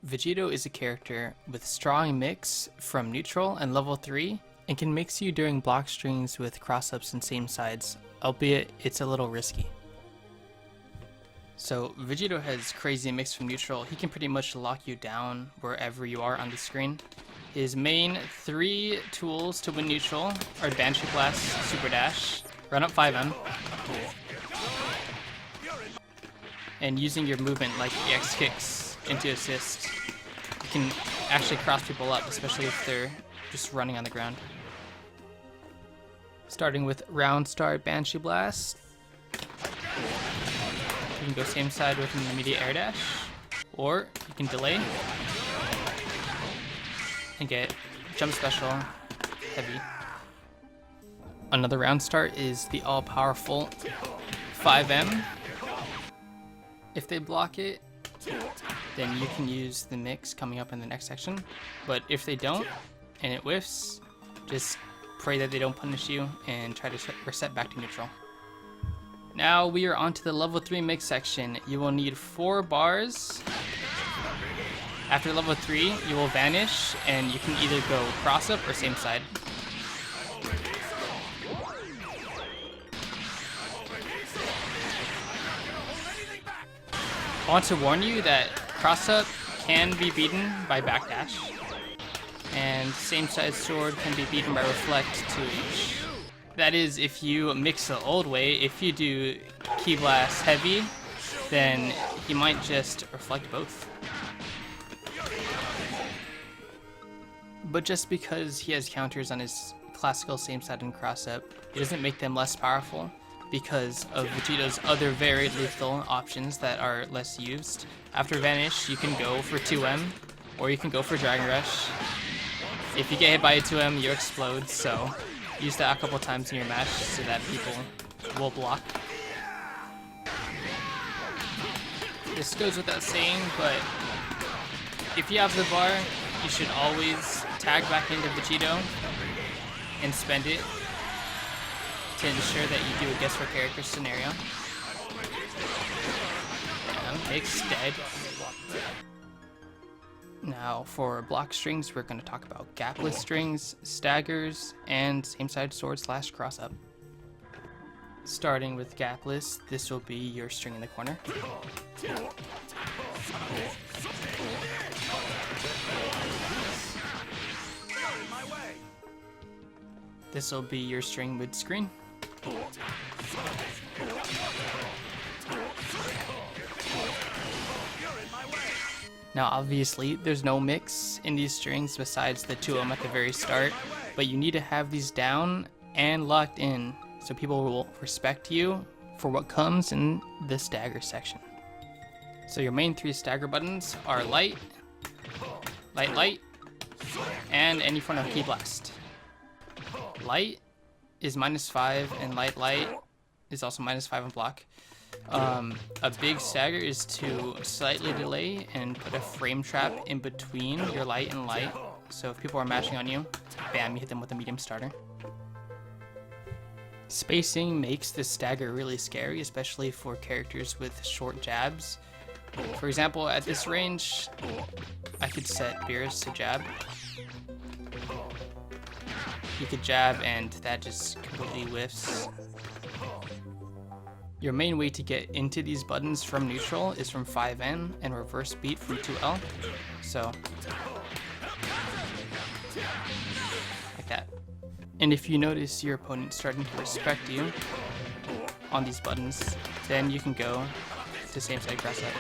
Vegito is a character with strong mix from neutral and level 3 and can mix you during block strings with cross-ups and same sides, albeit it's a little risky. So Vegito has crazy mix from neutral. He can pretty much lock you down wherever you are on the screen. His main 3 tools to win neutral are Banshee Blast, Super Dash, Run Up 5M, and using your movement like EX kicks into assist. You can actually cross people up, especially if they're just running on the ground. Starting with round start Banshee Blast. You can go same side with an immediate air dash, or you can delay and get jump special heavy. Another round start is the all-powerful 5M. If they block it, then you can use the mix coming up in the next section, but if they don't and it whiffs, just pray that they don't punish you and try to reset back to neutral. Now we are on to the level 3 mix section. You will need 4 bars. After level 3, you will vanish and you can either go cross up or same side. I want to warn you that cross up can be beaten by backdash, and same side sword can be beaten by reflect 2H. That is if you mix the old way. If you do Ki Blast heavy, then he might just reflect both. But just because he has counters on his classical same side and cross up, it doesn't make them less powerful because of Vegito's other very lethal options that are less used. After Vanish, you can go for 2M, or you can go for Dragon Rush. If you get hit by a 2M, you explode, so use that a couple times in your match so that people will block. This goes without saying, but if you have the bar, you should always tag back into Vegito and spend it to ensure that you do a guess for character scenario. Mix dead. Now for block strings, we're going to talk about gapless strings, staggers, and same side sword / cross up. Starting with gapless, this will be your string in the corner. This will be your string mid screen. Now obviously there's no mix in these strings besides the 2M at the very start, but you need to have these down and locked in so people will respect you for what comes in the stagger section. So your main 3 stagger buttons are light, light, light, and any form of Ki Blast. Light is -5 and light, light is also -5 on block. A big stagger is to slightly delay and put a frame trap in between your light and light. So if people are mashing on you, bam, you hit them with a medium starter. Spacing makes the stagger really scary, especially for characters with short jabs. For example, at this range, I could set Beerus to jab. You could jab and that just completely whiffs. Your main way to get into these buttons from neutral is from 5N and reverse beat from 2L. So, like that. And if you notice your opponent starting to respect you on these buttons, then you can go to same side cross up.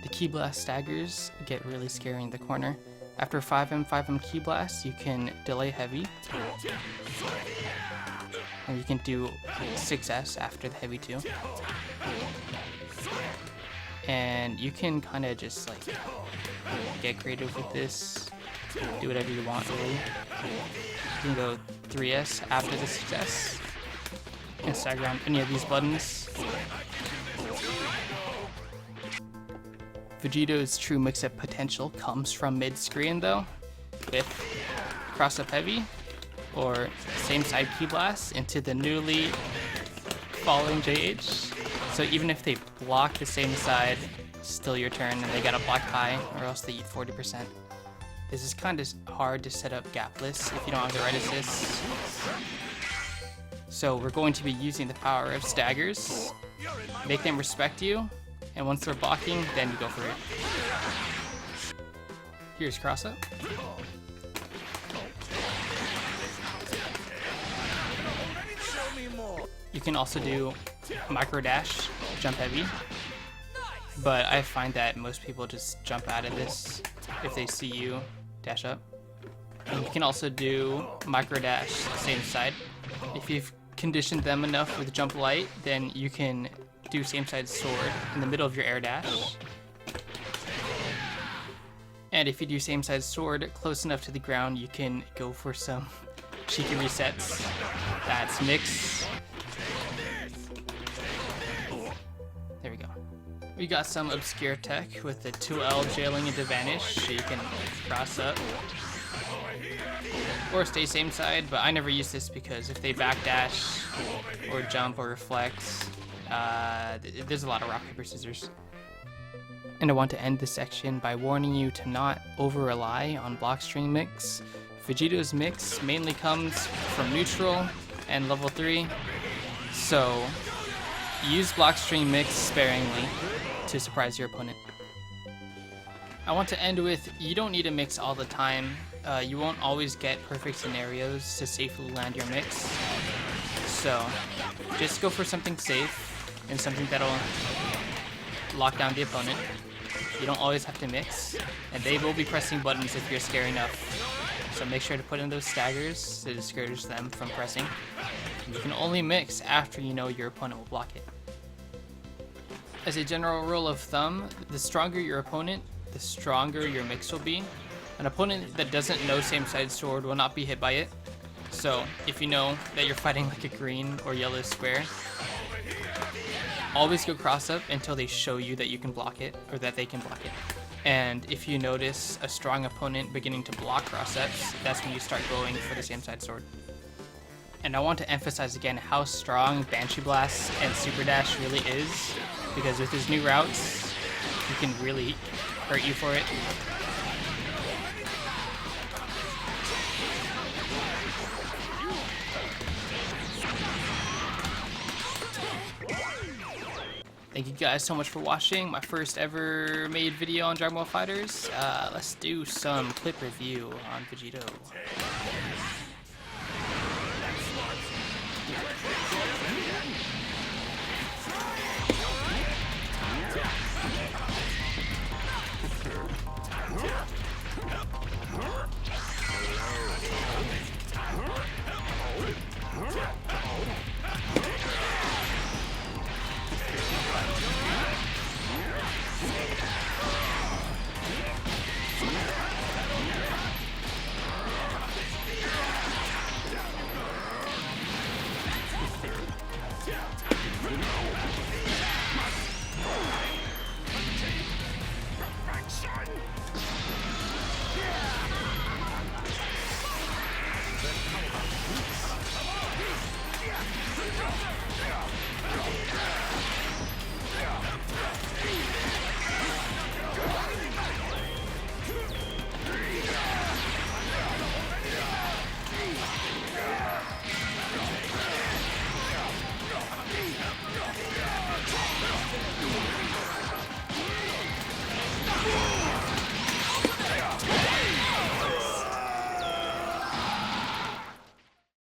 The Ki Blast staggers get really scary in the corner. After 5M Ki Blast, you can delay heavy. And you can do 6S after the heavy too. And you can kind of just like get creative with this, do whatever you want really. You can go 3S after the 6S and stagger on any of these buttons. Vegito's true mix-up potential comes from mid-screen though, with cross-up heavy, or same side Ki Blast into the newly falling JH. So even if they block the same side still your turn and they gotta block high or else they eat 40%. This is kind of hard to set up gapless if you don't have the right assists. So we're going to be using the power of staggers. Make them respect you, and once they're blocking, then you go for it. Here's cross up. You can also do micro dash, jump heavy, but I find that most people just jump out of this if they see you dash up. And you can also do micro dash same side. If you've conditioned them enough with jump light, then you can do same side sword in the middle of your air dash. And if you do same side sword close enough to the ground, you can go for some cheeky resets. That's mix. There we go. We got some obscure tech with the 2L jailing into vanish, so you can cross up or stay same side, but I never use this because if they backdash or jump or reflect, there's a lot of rock, paper, scissors. And I want to end this section by warning you to not over-rely on block string mix. Vegito's mix mainly comes from neutral and level 3, so use block string mix sparingly to surprise your opponent. I want to end with, you don't need to mix all the time. You won't always get perfect scenarios to safely land your mix. So just go for something safe and something that'll lock down the opponent. You don't always have to mix, and they will be pressing buttons if you're scary enough. So make sure to put in those staggers to discourage them from pressing. You can only mix after you know your opponent will block it. As a general rule of thumb, the stronger your opponent, the stronger your mix will be. An opponent that doesn't know same side sword will not be hit by it. So if you know that you're fighting like a green or yellow square, always go cross up until they show you that you can block it or that they can block it. And if you notice a strong opponent beginning to block cross ups, that's when you start going for the same side sword. And I want to emphasize again how strong Banshee Blast and Super Dash really is, because with his new routes, you can really hurt you for it. Thank you guys so much for watching my first ever made video on Dragon Ball FighterZ. Let's do some clip review on Vegito.